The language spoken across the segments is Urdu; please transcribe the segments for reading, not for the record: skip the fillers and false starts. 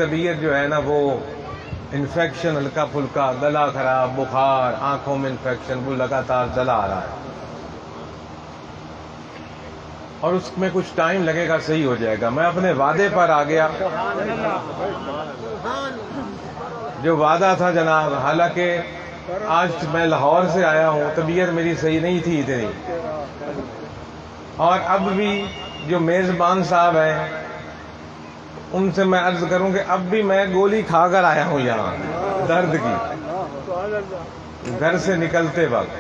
طبیعت جو ہے نا وہ انفیکشن ہلکا پھلکا، گلا خراب، بخار، آنکھوں میں انفیکشن، وہ لگاتار چلا آ رہا ہے اور اس میں کچھ ٹائم لگے گا، صحیح ہو جائے گا۔ میں اپنے وعدے پر آ گیا، جو وعدہ تھا جناب، حالانکہ آج میں لاہور سے آیا ہوں، طبیعت میری صحیح نہیں تھی اتنی، اور اب بھی جو میزبان صاحب ہیں ان سے میں عرض کروں کہ اب بھی میں گولی کھا کر آیا ہوں یہاں درد کی، گھر سے نکلتے وقت۔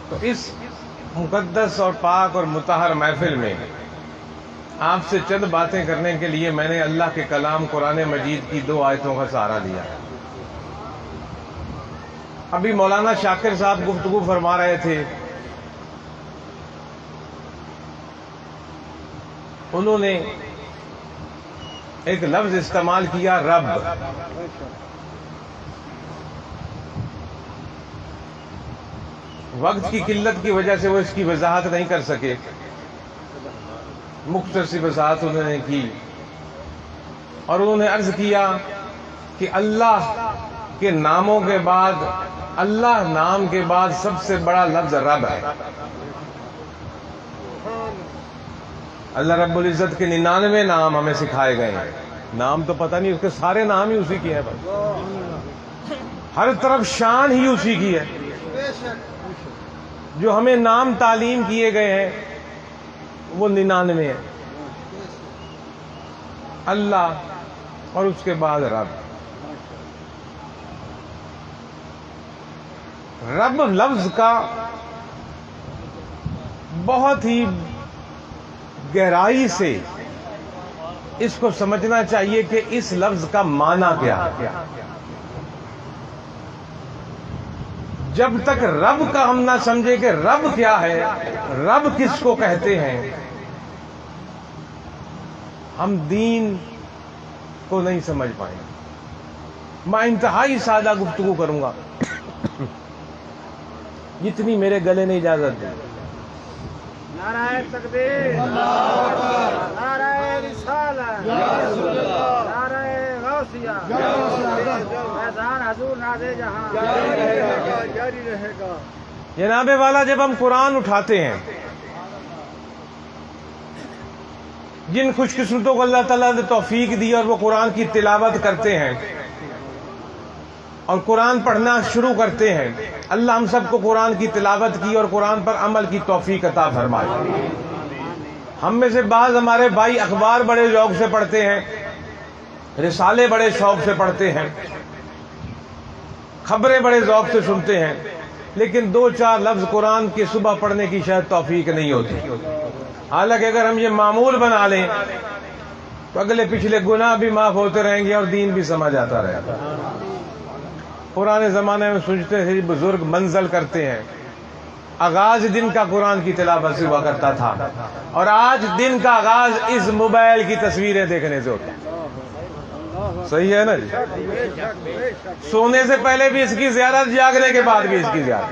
تو اس مقدس اور پاک اور مطہر محفل میں آپ سے چند باتیں کرنے کے لیے میں نے اللہ کے کلام قرآن مجید کی 2 آیتوں کا سہارا لیا۔ ابھی مولانا شاکر صاحب گفتگو فرما رہے تھے، انہوں نے ایک لفظ استعمال کیا، رب۔ وقت کی قلت کی وجہ سے وہ اس کی وضاحت نہیں کر سکے، مختصر سی وضاحت انہوں نے کی، اور انہوں نے عرض کیا کہ اللہ کے ناموں کے بعد، اللہ نام کے بعد سب سے بڑا لفظ رب ہے۔ اللہ رب العزت کے 99 نام ہمیں سکھائے گئے ہیں، نام تو پتہ نہیں، اس کے سارے نام ہی اسی کے ہیں، بس ہر طرف شان ہی اسی کی ہے۔ جو ہمیں نام تعلیم کیے گئے ہیں وہ 99 ہیں، اللہ اور اس کے بعد رب۔ رب لفظ کا بہت ہی گہرائی سے اس کو سمجھنا چاہیے کہ اس لفظ کا معنی کیا ہے۔ جب تک رب کا ہم نہ سمجھے کہ رب کیا ہے، رب کس کو کہتے ہیں، ہم دین کو نہیں سمجھ پائیں گے۔ میں انتہائی سادہ گفتگو کروں گا، جتنی میرے گلے نے اجازت دی۔ نعرہ تکبیر، نعرہ رسالت، نعرہ غوثیہ، میدان حضور نازے جہاں جاری رہے گا۔ جناب والا، جب ہم قرآن اٹھاتے ہیں، جن خوش قسمتوں کو اللہ تعالیٰ نے توفیق دی اور وہ قرآن کی تلاوت کرتے ہیں اور قرآن پڑھنا شروع کرتے ہیں، اللہ ہم سب کو قرآن کی تلاوت کی اور قرآن پر عمل کی توفیق عطا فرمائے۔ ہم میں سے بعض ہمارے بھائی اخبار بڑے ذوق سے پڑھتے ہیں، رسالے بڑے شوق سے پڑھتے ہیں، خبریں بڑے ذوق سے سنتے ہیں، لیکن 2-4 لفظ قرآن کی صبح پڑھنے کی شاید توفیق نہیں ہوتی۔ حالانکہ اگر ہم یہ معمول بنا لیں تو اگلے پچھلے گناہ بھی معاف ہوتے رہیں گے اور دین بھی سمجھ آتا رہے گا۔ پرانے زمانے میں سوچتے تھے بزرگ منزل کرتے ہیں، آغاز دن کا قرآن کی تلاوت سے ہوا کرتا تھا، اور آج دن کا آغاز اس موبائل کی تصویریں دیکھنے سے ہوتا ہے۔ صحیح ہے نا جی؟ سونے سے پہلے بھی اس کی زیارت، جاگنے کے بعد بھی اس کی زیارت۔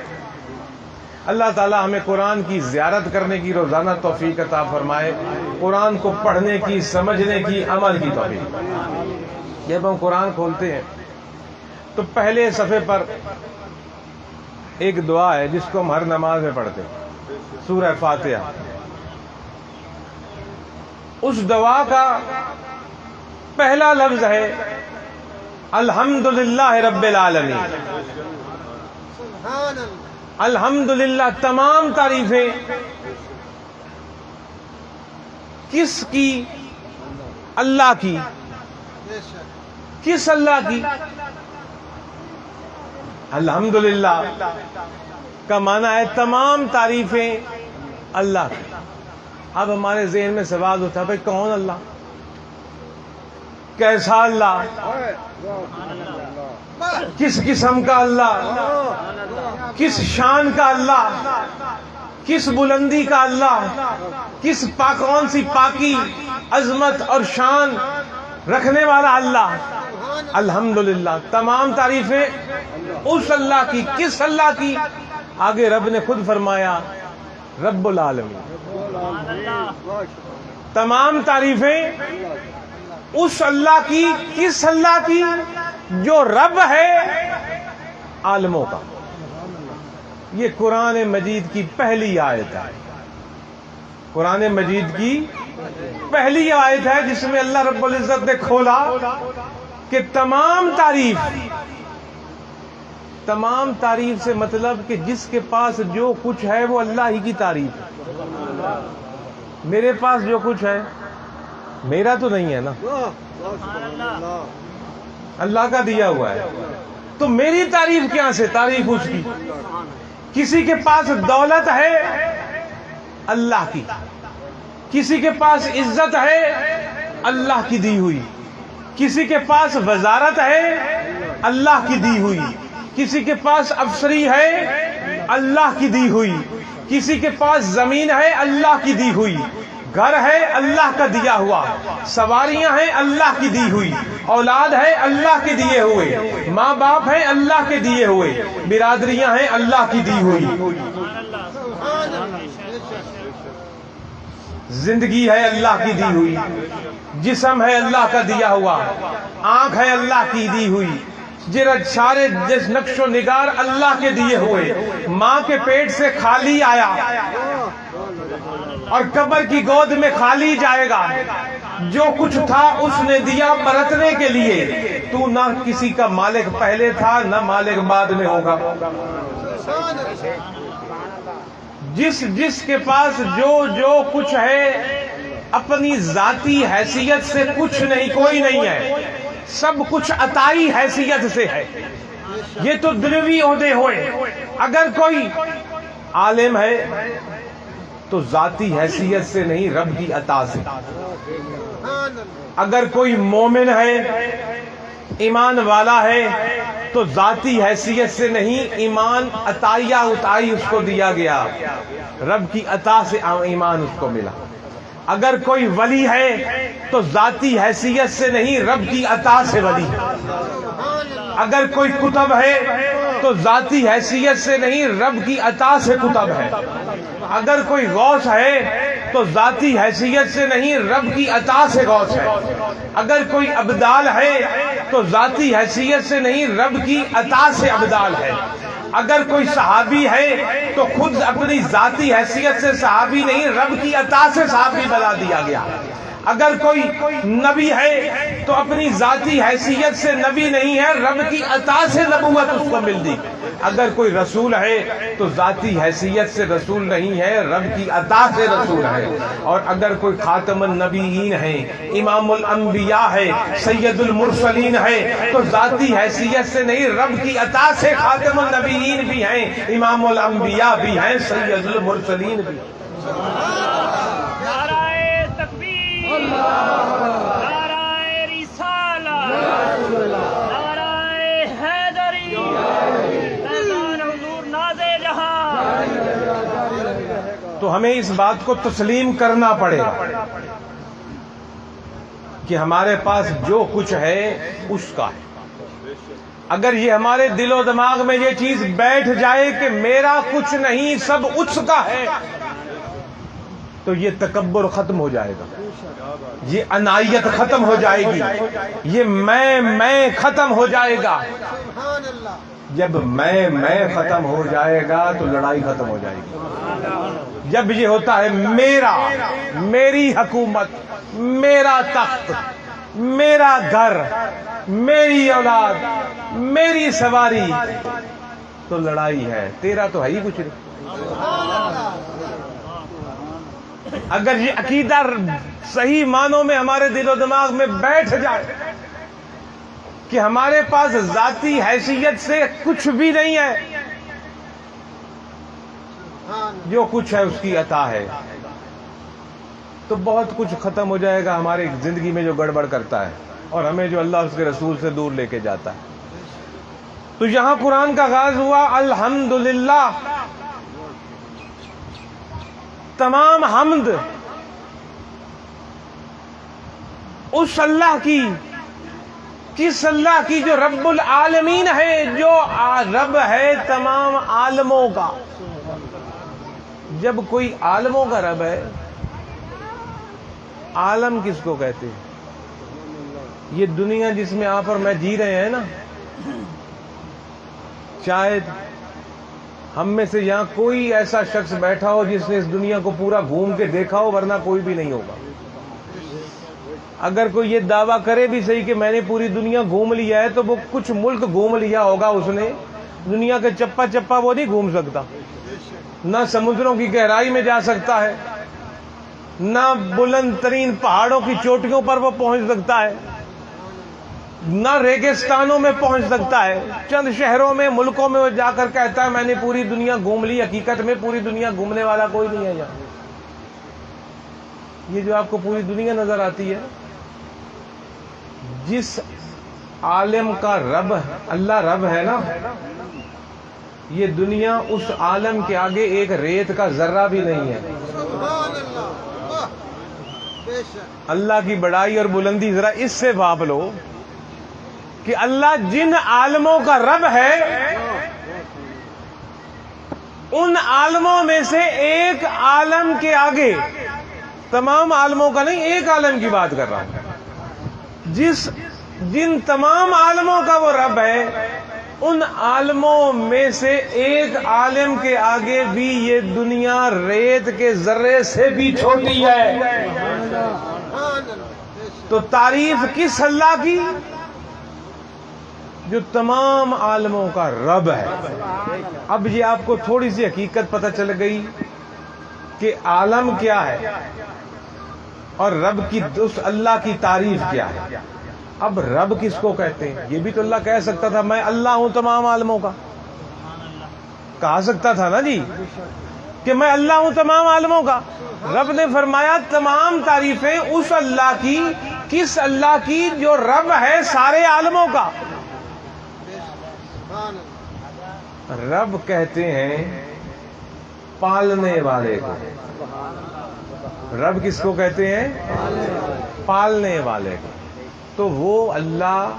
اللہ تعالیٰ ہمیں قرآن کی زیارت کرنے کی روزانہ توفیق عطا فرمائے، قرآن کو پڑھنے کی، سمجھنے کی، عمل کی توفیق۔ جب ہم قرآن کھولتے ہیں تو پہلے صفحے پر ایک دعا ہے جس کو ہم ہر نماز میں پڑھتے ہیں، سورہ فاتحہ۔ اس دعا کا پہلا لفظ ہے الحمدللہ رب العالمین۔ الحمدللہ، تمام تعریفیں کس کی؟ اللہ کی۔ کس اللہ کی؟ الحمدللہ کا معنی ہے تمام تعریفیں اللہ کی۔ اب ہمارے ذہن میں سوال اٹھا، بھائی کون اللہ؟ کیسا اللہ؟ کس قسم کا اللہ؟ کس شان کا اللہ؟ کس بلندی کا اللہ؟ کس کون سی پاکی، عظمت اور شان رکھنے والا اللہ؟ الحمدللہ، تمام تعریفیں اس اللہ کی۔ کس اللہ کی؟ آگے رب نے خود فرمایا رب العالمین۔ تمام تعریفیں اس اللہ کی، کس اللہ کی؟ جو رب ہے عالموں کا۔ یہ قرآن مجید کی پہلی آیت ہے، قرآن مجید کی پہلی آیت ہے جس میں اللہ رب العزت نے کھولا کہ تمام تعریف سے مطلب کہ جس کے پاس جو کچھ ہے وہ اللہ ہی کی تعریف ہے۔ میرے پاس جو کچھ ہے میرا تو نہیں ہے نا، اللہ کا دیا ہوا ہے، تو میری تعریف کیا سے؟ تعریف اس کی۔ کسی کے پاس دولت ہے اللہ کی، کسی کے پاس عزت ہے اللہ کی دی ہوئی، کسی کے پاس وزارت ہے اللہ کی دی ہوئی، کسی کے پاس افسری ہے اللہ کی دی ہوئی، کسی کے پاس زمین ہے اللہ کی دی ہوئی، گھر ہے اللہ کا دیا ہوا، سواریاں ہیں اللہ کی دی ہوئی، اولاد ہے اللہ کے دیے ہوئے، ماں باپ ہیں اللہ کے دیے ہوئے، برادریاں ہیں اللہ کی دی ہوئی، زندگی ہے اللہ کی دی ہوئی، جسم ہے اللہ کا دیا ہوا، آنکھ ہے اللہ کی دی ہوئی، سارے جس نقش و نگار اللہ کے دیے ہوئے، ماں کے پیٹ سے خالی آیا اور قبر کی گود میں خالی جائے گا، جو کچھ تھا اس نے دیا برتنے کے لیے، تو نہ کسی کا مالک پہلے تھا نہ مالک بعد میں ہوگا۔ جس کے پاس جو کچھ ہے اپنی ذاتی حیثیت سے کچھ نہیں، کوئی نہیں ہے، سب کچھ عطائی حیثیت سے ہے۔ یہ تو دنیوی عہدے ہوئے۔ اگر کوئی عالم ہے تو ذاتی حیثیت سے نہیں، رب کی عطا سے۔ اگر کوئی مومن ہے، ایمان والا ہے، تو ذاتی حیثیت سے نہیں، ایمان عطائیہ اتائی اس کو دیا گیا، رب کی عطا سے ایمان اس کو ملا۔ اگر کوئی ولی ہے تو ذاتی حیثیت سے نہیں، رب کی عطا سے ولی۔ اگر کوئی کتب ہے تو ذاتی حیثیت سے نہیں، رب کی عطا سے کتب ہے۔ اگر کوئی غوث ہے تو ذاتی حیثیت سے نہیں، رب کی عطا سے غوث ہے۔ اگر کوئی ابدال ہے تو ذاتی حیثیت سے نہیں، رب کی عطا سے ابدال ہے۔ اگر کوئی صحابی ہے تو خود اپنی ذاتی حیثیت سے صحابی نہیں، رب کی عطا سے صحابی بنا دیا گیا۔ اگر کوئی نبی ہے تو اپنی ذاتی حیثیت سے نبی نہیں ہے، رب کی عطا سے نبوت اس کو مل دی۔ اگر کوئی رسول ہے تو ذاتی حیثیت سے رسول نہیں ہے، رب کی عطا سے رسول ہے۔ اور اگر کوئی خاتم النبیین ہے، امام الانبیاء ہے، سید المرسلین ہے، تو ذاتی حیثیت سے نہیں، رب کی عطا سے خاتم النبیین بھی ہیں، امام الانبیاء بھی ہیں، سید المرسلین بھی۔ نعرہ رسالہ، نعرہ حیدری، فیضان حضور ناز جہاں۔ تو ہمیں اس بات کو تسلیم کرنا پڑے گا کہ ہمارے پاس جو کچھ ہے اس کا ہے۔ اگر یہ ہمارے دل و دماغ میں یہ چیز بیٹھ جائے کہ میرا کچھ نہیں، سب اس کا ہے، تو یہ تکبر ختم ہو جائے گا، یہ انائیت ختم ہو جائے گی، یہ میں ختم ہو جائے گا۔ جب میں ختم ہو جائے گا تو لڑائی ختم ہو جائے گی۔ جب یہ ہوتا ہے میرا، میری حکومت، میرا تخت، میرا گھر، میری اولاد، میری سواری، تو لڑائی ہے، تیرا تو ہے ہی کچھ نہیں۔ اگر یہ عقیدہ صحیح معنوں میں ہمارے دل و دماغ میں بیٹھ جائے کہ ہمارے پاس ذاتی حیثیت سے کچھ بھی نہیں ہے، جو کچھ ہے اس کی عطا ہے، تو بہت کچھ ختم ہو جائے گا ہماری زندگی میں جو گڑبڑ کرتا ہے اور ہمیں جو اللہ اس کے رسول سے دور لے کے جاتا ہے۔ تو یہاں قرآن کا آغاز ہوا الحمدللہ، تمام حمد اس اللہ کی، کس اللہ کی؟ جو رب العالمین ہے، جو رب ہے تمام عالموں کا۔ جب کوئی عالموں کا رب ہے، عالم کس کو کہتے ہیں؟ یہ دنیا جس میں آپ اور میں جی رہے ہیں نا، شاید ہم میں سے یہاں کوئی ایسا شخص بیٹھا ہو جس نے اس دنیا کو پورا گھوم کے دیکھا ہو، ورنہ کوئی بھی نہیں ہوگا۔ اگر کوئی یہ دعویٰ کرے بھی صحیح کہ میں نے پوری دنیا گھوم لیا ہے، تو وہ کچھ ملک گھوم لیا ہوگا اس نے، دنیا کے چپا چپا وہ نہیں گھوم سکتا، نہ سمندروں کی گہرائی میں جا سکتا ہے، نہ بلند ترین پہاڑوں کی چوٹیوں پر وہ پہنچ سکتا ہے، نہ ریگستانوں میں پہنچ سکتا ہے۔ چند شہروں میں، ملکوں میں وہ جا کر کہتا ہے میں نے پوری دنیا گھوم لی۔ حقیقت میں پوری دنیا گھومنے والا کوئی نہیں ہے یہاں۔ یہ جو آپ کو پوری دنیا نظر آتی ہے، جس عالم کا رب اللہ رب ہے نا، یہ دنیا اس عالم کے آگے ایک ریت کا ذرہ بھی نہیں ہے۔ اللہ کی بڑائی اور بلندی ذرا اس سے بھاپ لو کہ اللہ جن عالموں کا رب ہے، ان عالموں میں سے ایک عالم کے آگے، تمام عالموں کا نہیں، ایک عالم کی بات کر رہا ہوں، جن تمام عالموں کا وہ رب ہے، ان عالموں میں سے ایک عالم کے آگے بھی یہ دنیا ریت کے ذرے سے بھی چھوٹی ہے۔ تو تعریف کس اللہ کی؟ جو تمام عالموں کا رب ہے۔ اب یہ آپ کو تھوڑی سی حقیقت پتہ چل گئی کہ عالم کیا ہے اور رب کی، اس اللہ کی تعریف کیا ہے۔ اب رب کس کو کہتے ہیں؟ یہ بھی تو اللہ کہہ سکتا تھا میں اللہ ہوں تمام عالموں کا، کہا سکتا تھا نا جی کہ میں اللہ ہوں تمام عالموں کا۔ رب نے فرمایا تمام تعریفیں اس اللہ کی، کس اللہ کی؟ جو رب ہے سارے عالموں کا۔ رب کہتے ہیں پالنے والے کو۔ رب کس کو کہتے ہیں؟ پالنے والے کو۔ تو وہ اللہ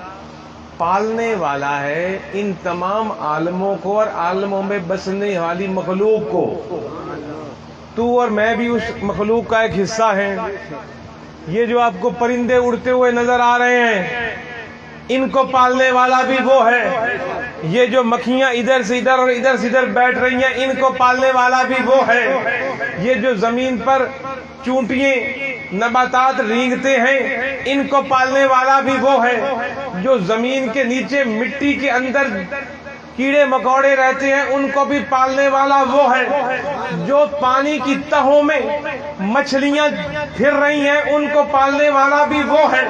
پالنے والا ہے ان تمام عالموں کو اور عالموں میں بسنے والی مخلوق کو۔ تو اور میں بھی اس مخلوق کا ایک حصہ ہیں۔ یہ جو آپ کو پرندے اڑتے ہوئے نظر آ رہے ہیں، ان کو پالنے والا بھی وہ ہے۔ یہ جو مکھیاں ادھر سے ادھر اور ادھر سے ادھر بیٹھ رہی ہیں، ان کو پالنے والا بھی وہ ہے۔ یہ جو زمین پر چونٹیاں نباتات رینگتے ہیں، ان کو پالنے والا بھی وہ ہے۔ جو زمین کے نیچے مٹی کے اندر کیڑے مکوڑے رہتے ہیں، ان کو بھی پالنے والا وہ ہے۔ جو پانی کی تہوں میں مچھلیاں پھر رہی ہیں، ان کو پالنے والا بھی وہ ہے۔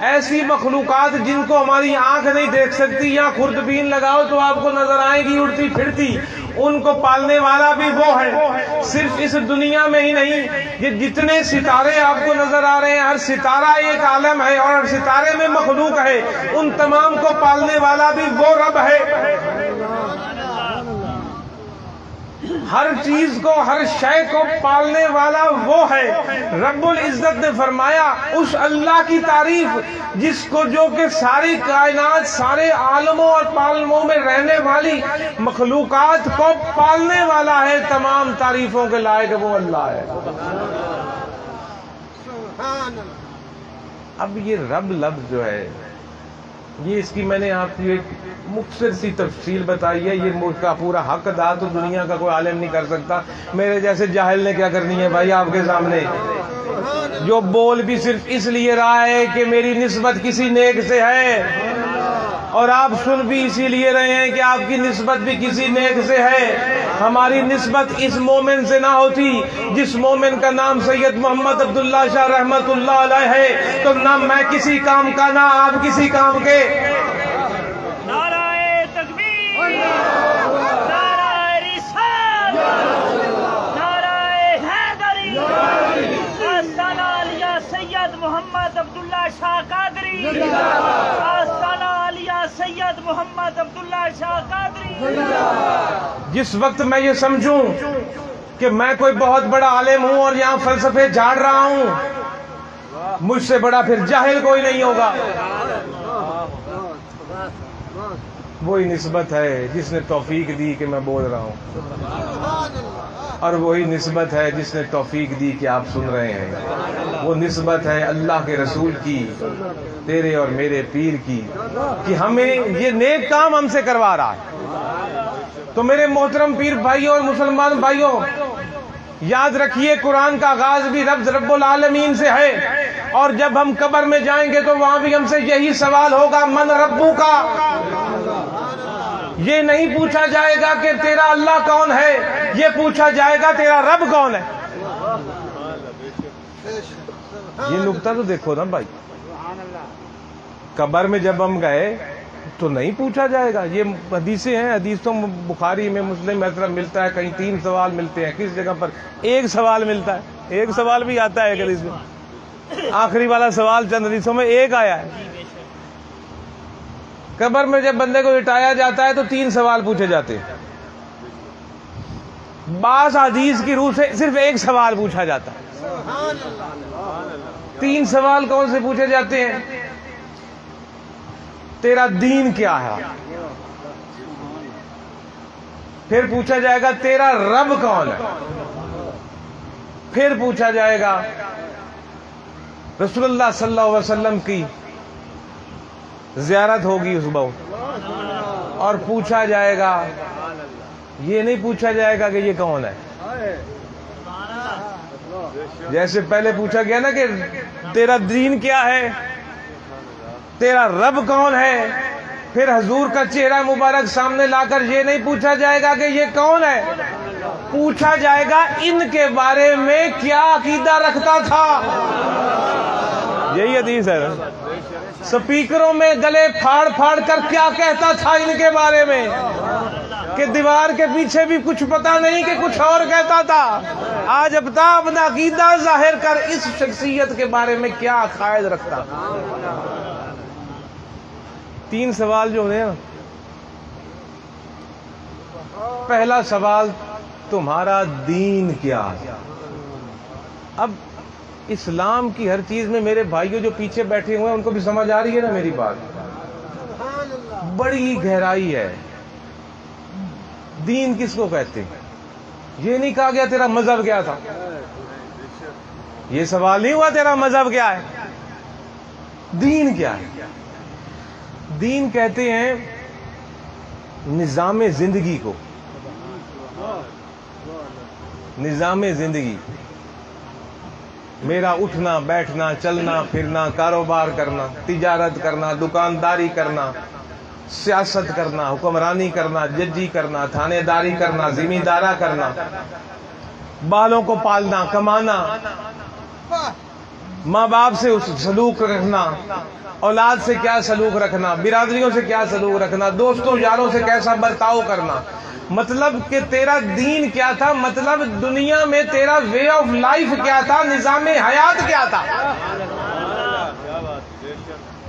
ایسی مخلوقات جن کو ہماری آنکھ نہیں دیکھ سکتی، یا خوردبین لگاؤ تو آپ کو نظر آئے گی اڑتی پھرتی، ان کو پالنے والا بھی وہ ہے۔ صرف اس دنیا میں ہی نہیں، یہ جتنے ستارے آپ کو نظر آ رہے ہیں، ہر ستارہ ایک عالم ہے اور ہر ستارے میں مخلوق ہے، ان تمام کو پالنے والا بھی وہ رب ہے۔ ہر چیز کو، ہر شے کو پالنے والا وہ ہے۔ رب العزت نے فرمایا اس اللہ کی تعریف جس کو، جو کہ ساری کائنات، سارے عالموں اور پالموں میں رہنے والی مخلوقات کو پالنے والا ہے، تمام تعریفوں کے لائق وہ اللہ ہے۔ اب یہ رب لفظ جو ہے، یہ اس کی میں نے آپ کو ایک مختصر سی تفصیل بتائی ہے۔ یہ ملک کا پورا حق ادا تو دنیا کا کوئی عالم نہیں کر سکتا۔ میرے جیسے جاہل نے کیا کرنی ہے بھائی آپ کے سامنے، جو بول بھی صرف اس لیے رہا ہے کہ میری نسبت کسی نیک سے ہے، اور آپ سن بھی اسی لیے رہے ہیں کہ آپ کی نسبت بھی کسی نیک سے ہے۔ ہماری نسبت اس مومن سے نہ ہوتی جس مومن کا نام سید محمد عبداللہ شاہ رحمت اللہ علیہ ہے، تو نہ میں کسی کام کا، نہ آپ کسی کام کے۔ نعرہ تکبیر، نعرہ رسالت، نعرہ حیدری، آستانہ عالیہ سید محمد عبداللہ شاہ قادری، آستانہ عالیہ سید محمد عبداللہ شاہ قادری۔ جس وقت میں یہ سمجھوں کہ میں کوئی بہت بڑا عالم ہوں اور یہاں فلسفے جھاڑ رہا ہوں، مجھ سے بڑا پھر جاہل کوئی نہیں ہوگا۔ وہی نسبت ہے جس نے توفیق دی کہ میں بول رہا ہوں۔ اور وہی نسبت ہے جس نے توفیق دی کہ آپ سن رہے ہیں، وہ نسبت ہے اللہ کے رسول کی، تیرے اور میرے پیر کی، کہ ہمیں یہ نیک کام ہم سے کروا رہا ہے۔ تو میرے محترم پیر بھائیوں اور مسلمان بھائیوں، یاد رکھیے قرآن کا آغاز بھی رب العالمین سے ہے، اور جب ہم قبر میں جائیں گے تو وہاں بھی ہم سے یہی سوال ہوگا، من ربو کا۔ یہ نہیں پوچھا جائے گا کہ تیرا اللہ کون ہے، یہ پوچھا جائے گا تیرا رب کون ہے۔ یہ نکتہ تو دیکھو نا بھائی، قبر میں جب ہم گئے تو نہیں پوچھا جائے گا، یہ حدیثیں ہیں، حدیث تو بخاری میں مسلم میں ملتا ہے، کہیں 3 سوال ملتے ہیں، کس جگہ پر 1 سوال ملتا ہے، 1 سوال بھی آتا ہے حدیث میں، آخری والا سوال چند حدیثوں میں 1 آیا ہے۔ قبر میں جب بندے کو لٹایا جاتا ہے تو 3 سوال پوچھے جاتے ہیں، بعض حدیث کی روح سے صرف 1 سوال پوچھا جاتا ہے۔ 3 سوال کون سے پوچھے جاتے ہیں؟ تیرا دین کیا ہے، پھر پوچھا جائے گا تیرا رب کون ہے، پھر پوچھا جائے گا رسول اللہ صلی اللہ علیہ وسلم کی زیارت ہوگی اس وقت، اور پوچھا جائے گا، یہ نہیں پوچھا جائے گا کہ یہ کون ہے۔ جیسے پہلے پوچھا گیا نا کہ تیرا دین کیا ہے، تیرا رب کون ہے، پھر حضور کا چہرہ مبارک سامنے لا کر یہ نہیں پوچھا جائے گا کہ یہ کون ہے، پوچھا جائے گا ان کے بارے میں کیا عقیدہ رکھتا تھا۔ یہی حدیث ہے، سپیکروں میں گلے پھاڑ پھاڑ کر کیا کہتا تھا ان کے بارے میں، کہ دیوار کے پیچھے بھی کچھ پتا نہیں کہ کچھ اور کہتا تھا۔ آج بتا اپنا عقیدہ ظاہر کر، اس شخصیت کے بارے میں کیا عقائد رکھتا۔ 3 سوال جو ہیں، پہلا سوال تمہارا دین کیا ہے۔ اب اسلام کی ہر چیز میں میرے بھائیوں جو پیچھے بیٹھے ہوئے ہیں ان کو بھی سمجھ آ رہی ہے نا میری بات، بڑی گہرائی ہے۔ دین کس کو کہتے ہیں؟ یہ نہیں کہا گیا تیرا مذہب کیا تھا، یہ سوال نہیں ہوا تیرا مذہب کیا ہے، دین کیا ہے۔ دین کہتے ہیں نظام زندگی کو، نظام زندگی، میرا اٹھنا بیٹھنا چلنا پھرنا، کاروبار کرنا، تجارت کرنا، دکانداری کرنا، سیاست کرنا، حکمرانی کرنا، ججی کرنا، تھانے داری کرنا، زمیندارہ کرنا، بالوں کو پالنا، کمانا، ماں باپ سے سلوک رکھنا، اولاد سے کیا سلوک رکھنا، برادریوں سے کیا سلوک رکھنا، دوستوں یاروں سے کیسا برتاؤ کرنا۔ مطلب کہ تیرا دین کیا تھا، مطلب دنیا میں تیرا وے آف لائف کیا تھا، نظام حیات کیا تھا،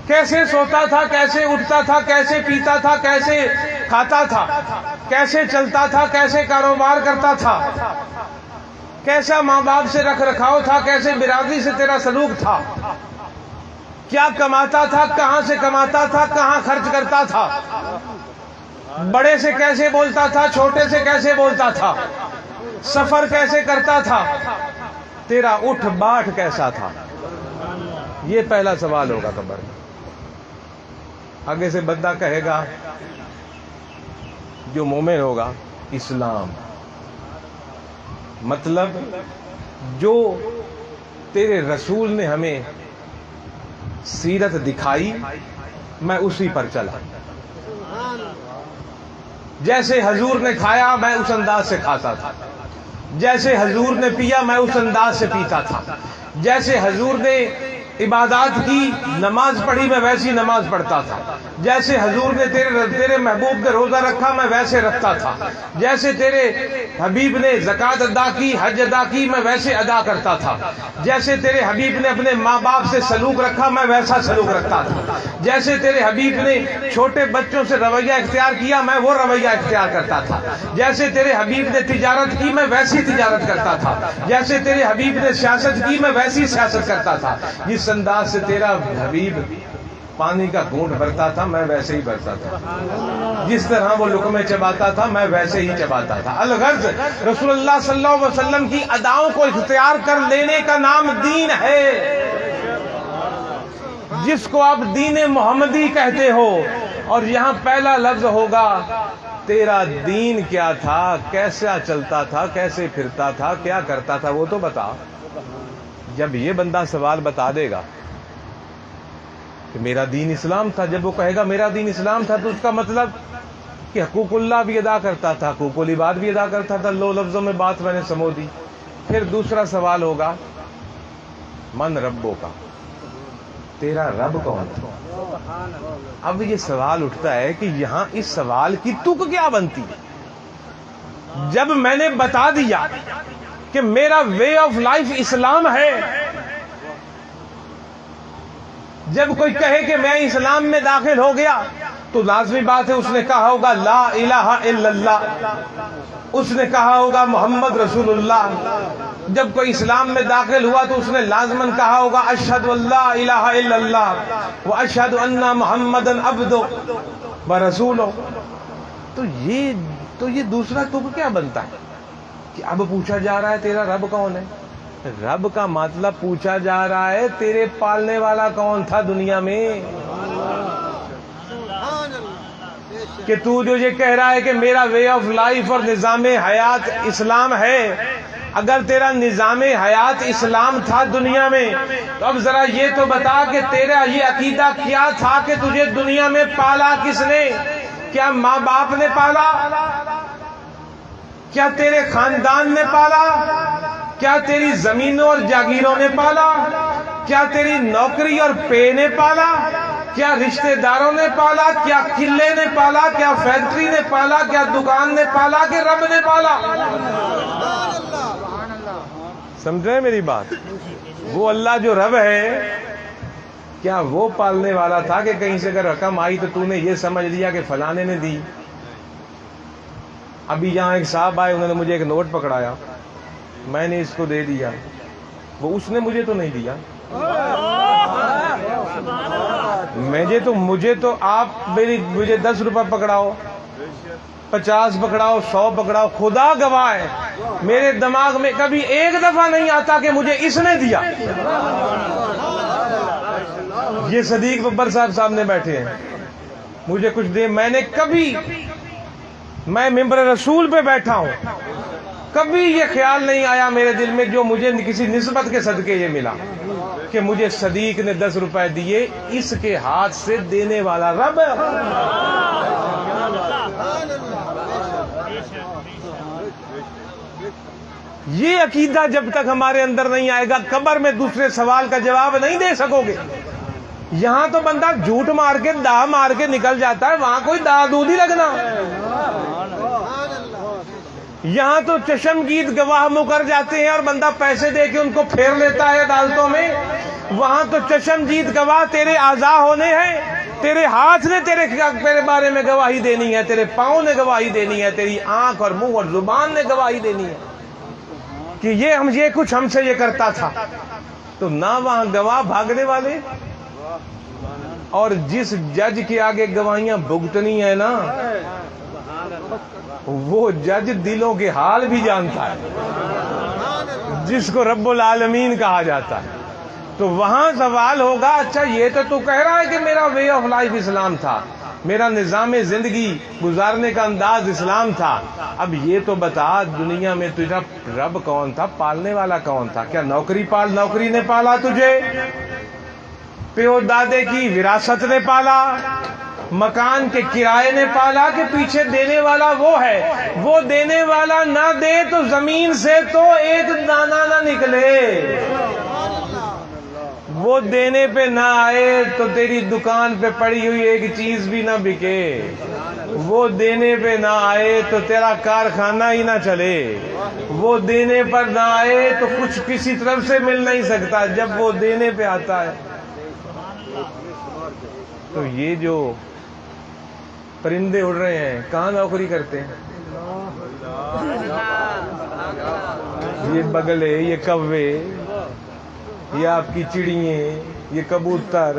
کیسے سوتا تھا، کیسے اٹھتا تھا، کیسے پیتا تھا، کیسے کھاتا تھا، کیسے چلتا تھا، کیسے کاروبار کرتا تھا، کیسا ماں باپ سے رکھ رکھاؤ تھا، کیسے برادری سے تیرا سلوک تھا، کیا کماتا تھا، کہاں سے کماتا تھا، کہاں خرچ کرتا تھا، بڑے سے کیسے بولتا تھا، چھوٹے سے کیسے بولتا تھا، سفر کیسے کرتا تھا، تیرا اٹھ باٹھ کیسا تھا۔ یہ پہلا سوال ہوگا قبر میں۔ آگے سے بندہ کہے گا، جو مومن ہوگا، اسلام، مطلب جو تیرے رسول نے ہمیں سیرت دکھائی میں اسی پر چلا، جیسے حضور نے کھایا میں اس انداز سے کھاتا تھا، جیسے حضور نے پیا میں اس انداز سے پیتا تھا، جیسے حضور نے عبادات کی، نماز پڑھی میں ویسی نماز پڑھتا تھا، جیسے حضور نے تیرے محبوب نے روزہ رکھا میں ویسے رکھتا تھا، جیسے تیرے حبیب نے زکوٰۃ ادا کی، حج ادا کی میں ویسے ادا کرتا تھا، جیسے تیرے حبیب نے اپنے ماں باپ سے سلوک رکھا میں ویسا سلوک رکھتا تھا، جیسے تیرے حبیب نے چھوٹے بچوں سے رویہ اختیار کیا میں وہ رویہ اختیار کرتا تھا، جیسے تیرے حبیب نے تجارت کی میں ویسی تجارت کرتا تھا، جیسے تیرے حبیب نے سیاست کی میں ویسی سیاست کرتا تھا۔ جس انداز سے تیرا حبیب پانی کا گھونٹ بھرتا تھا میں ویسے ہی بھرتا تھا، جس طرح وہ لقمے چباتا تھا میں ویسے ہی چباتا تھا۔ الغرض رسول اللہ صلی اللہ علیہ وسلم کی اداؤں کو اختیار کر لینے کا نام دین ہے، جس کو آپ دین محمدی کہتے ہو۔ اور یہاں پہلا لفظ ہوگا تیرا دین کیا تھا، کیسا چلتا تھا، کیسے پھرتا تھا، کیا کرتا تھا، وہ تو بتا۔ جب یہ بندہ سوال بتا دے گا کہ میرا دین اسلام تھا، جب وہ کہے گا میرا دین اسلام تھا، تو اس کا مطلب کہ حقوق اللہ بھی ادا کرتا تھا، حقوق العباد بھی ادا کرتا تھا۔ لو لفظوں میں بات میں نے سمو دی۔ پھر دوسرا سوال ہوگا من ربو کا، تیرا رب کون تھا؟ اب یہ سوال اٹھتا ہے کہ یہاں اس سوال کی تک کیا بنتی ہے؟ جب میں نے بتا دیا کہ میرا وے آف لائف اسلام ہے، جب کوئی کہے کہ میں اسلام میں داخل ہو گیا تو لازمی بات ہے اس نے کہا ہوگا لا الہ الا اللہ، اس نے کہا ہوگا محمد رسول اللہ۔ جب کوئی اسلام میں داخل ہوا تو اس نے لازماً کہا ہوگا اشہد اللہ الہ الا اللہ واشہد ان محمدا عبدہ ورسولہ۔ تو یہ دوسرا تک کیا بنتا ہے کہ اب پوچھا جا رہا ہے تیرا رب کون ہے؟ رب کا مطلب پوچھا جا رہا ہے تیرے پالنے والا کون تھا دنیا میں، کہ تو جو یہ کہہ رہا ہے کہ میرا وے آف لائف اور نظام حیات اسلام ہے، اگر تیرا نظام حیات اسلام تھا دنیا میں تو اب ذرا یہ تو بتا کہ تیرا یہ عقیدہ کیا تھا کہ تجھے دنیا میں پالا کس نے؟ کیا ماں باپ نے پالا؟ کیا تیرے خاندان نے پالا؟ کیا تیری زمینوں اور جاگیروں نے پالا؟ کیا تیری نوکری اور پے نے پالا؟ کیا رشتہ داروں نے پالا؟ کیا قلعے نے پالا؟ کیا فیکٹری نے پالا؟ کیا دکان نے پالا کہ رب نے پالا؟ سمجھ رہے میری بات؟ وہ اللہ جو رب ہے کیا وہ پالنے والا تھا کہ کہیں سے اگر رقم آئی تو تو نے یہ سمجھ لیا کہ فلانے نے دی؟ ابھی یہاں ایک صاحب آئے، انہوں نے مجھے ایک نوٹ پکڑایا، میں نے اس کو دے دیا، وہ اس نے مجھے تو نہیں دیا، مجھے تو آپ مجھے 10 روپے پکڑاؤ، 50 پکڑاؤ، 100 پکڑاؤ، خدا گواہ ہے میرے دماغ میں کبھی ایک دفعہ نہیں آتا کہ مجھے اس نے دیا۔ یہ صدیق ببر صاحب سامنے بیٹھے ہیں، مجھے کچھ دے، میں ممبر رسول پہ بیٹھا ہوں، کبھی یہ خیال نہیں آیا میرے دل میں جو مجھے کسی نسبت کے صدقے یہ ملا کہ مجھے صدیق نے 10 روپے دیے، اس کے ہاتھ سے دینے والا رب۔ یہ عقیدہ جب تک ہمارے اندر نہیں آئے گا قبر میں دوسرے سوال کا جواب نہیں دے سکو گے۔ یہاں تو بندہ جھوٹ مار کے دا مار کے نکل جاتا ہے، وہاں کوئی دا دودھ ہی لگنا۔ یہاں تو چشمگیر گواہ مکر جاتے ہیں اور بندہ پیسے دے کے ان کو پھیر لیتا ہے عدالتوں میں، وہاں تو چشمگیر گواہ تیرے اعضاء ہونے ہیں، تیرے ہاتھ نے تیرے بارے میں گواہی دینی ہے، تیرے پاؤں نے گواہی دینی ہے، تیری آنکھ اور منہ اور زبان نے گواہی دینی ہے کہ یہ کچھ ہم سے یہ کرتا تھا۔ تو نہ وہاں گواہ بھاگنے والے، اور جس جج کے آگے گواہیاں بھگتنی ہیں نا، وہ جج دلوں کے حال بھی جانتا ہے، جس کو رب العالمین کہا جاتا ہے۔ تو وہاں سوال ہوگا اچھا یہ تو کہہ رہا ہے کہ میرا وے آف لائف اسلام تھا، میرا نظام زندگی گزارنے کا انداز اسلام تھا، اب یہ تو بتا دنیا میں تجھا رب کون تھا، پالنے والا کون تھا؟ کیا نوکری نے پالا تجھے؟ پیو دادے کی وراثت نے پالا؟ مکان کے کرائے نے پالا؟ کہ پیچھے دینے والا وہ ہے؟ وہ دینے والا نہ دے تو زمین سے تو ایک دانہ نہ نکلے، وہ دینے پہ نہ آئے تو تیری دکان پہ پڑی ہوئی ایک چیز بھی نہ بکے، وہ دینے پہ نہ آئے تو تیرا کارخانہ ہی نہ چلے، وہ دینے پر نہ آئے تو کچھ کسی طرف سے مل نہیں سکتا، جب وہ دینے پہ آتا ہے۔ تو یہ جو پرندے اڑ رہے ہیں کہاں نوکری کرتے ہیں؟ یہ بگلے، یہ کوے، یہ آپ کی چڑییں، یہ کبوتر،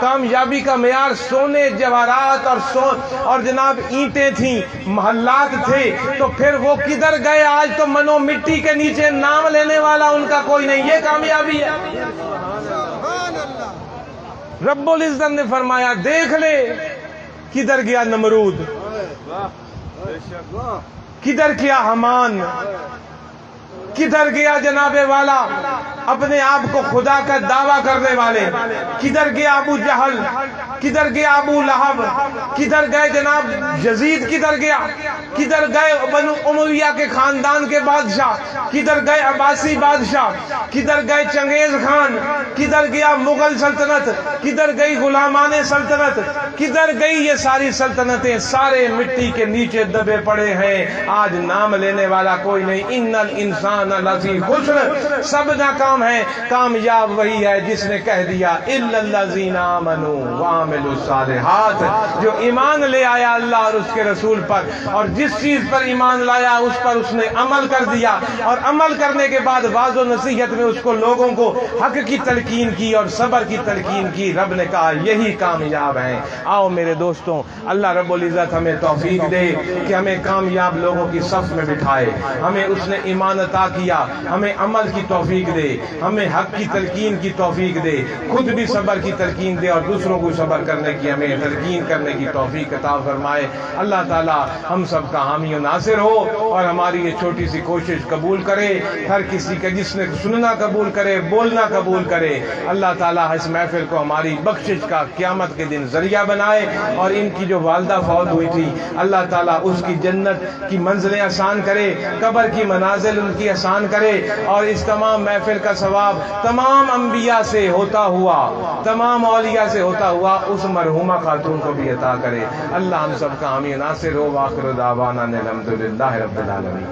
کامیابی کا معیار سونے جواہرات اور جناب اینٹیں تھیں، محلات تھے، تو پھر وہ کدھر گئے؟ آج تو منو مٹی کے نیچے نام لینے والا ان کا کوئی نہیں، یہ کامیابی ہے۔ رب العزت نے فرمایا دیکھ لے کدھر گیا نمرود، کدھر گیا حمان، کدھر گیا جناب والا اپنے آپ کو خدا کا دعویٰ کرنے والے، کدھر گیا ابو جہل، کدھر گیا ابو لہب، کدھر گئے جناب یزید، کدھر گیا، کدھر گئے بنو امیہ کے خاندان کے بادشاہ، کدھر گئے عباسی بادشاہ، کدھر گئے چنگیز خان، کدھر گیا مغل سلطنت، کدھر گئی غلامان سلطنت، کدھر گئی یہ ساری سلطنتیں؟ سارے مٹی کے نیچے دبے پڑے ہیں، آج نام لینے والا کوئی نہیں۔ ان الانسان لفی خسر، سب ناکام ہیں، کامیاب وہی ہے جس نے کہہ دیا الا الذین آمنوا وعملوا الصالحات، جو ایمان لے آیا اللہ اور اس کے رسول پر، اور جس چیز پر ایمان لایا اس پر اس نے عمل کر دیا، اور عمل کرنے کے بعد واعظ و نصیحت میں اس کو لوگوں کو حق کی تلقین کی اور صبر کی تلقین کی۔ رب نے کہا یہی کامیاب ہیں۔ آؤ میرے دوستوں، اللہ رب العزت ہمیں توفیق دے کہ ہمیں کامیاب لوگوں کی صف میں بٹھائے، ہمیں اس نے ایمان عطا کیا، ہمیں عمل کی توفیق دے، ہمیں حق کی تلقین کی توفیق دے، خود بھی صبر کی تلقین دے اور دوسروں کو صبر کرنے کی ہمیں تلقین کرنے کی توفیق عطا فرمائے۔ اللہ تعالی ہم سب کا حامی و ناصر ہو اور ہماری یہ چھوٹی سی کوشش قبول کرے، ہر کسی کا جس نے سننا قبول کرے، بولنا قبول کرے۔ اللہ تعالی اس محفل کو ہماری بخشش کا قیامت کے دن ذریعہ بنائے، اور ان کی جو والدہ فوت ہوئی تھی اللہ تعالیٰ اس کی جنت کی منزلیں آسان کرے، قبر کی منازل ان کی آسان کرے، اور اس تمام محفل کا ثواب تمام انبیاء سے ہوتا ہوا، تمام اولیاء سے ہوتا ہوا اس مرحومہ خاتون کو بھی عطا کرے۔ اللہ ہم سب کا حامی و ناصر ہو۔ وآخر دعوانا الحمدللہ رب العالمین۔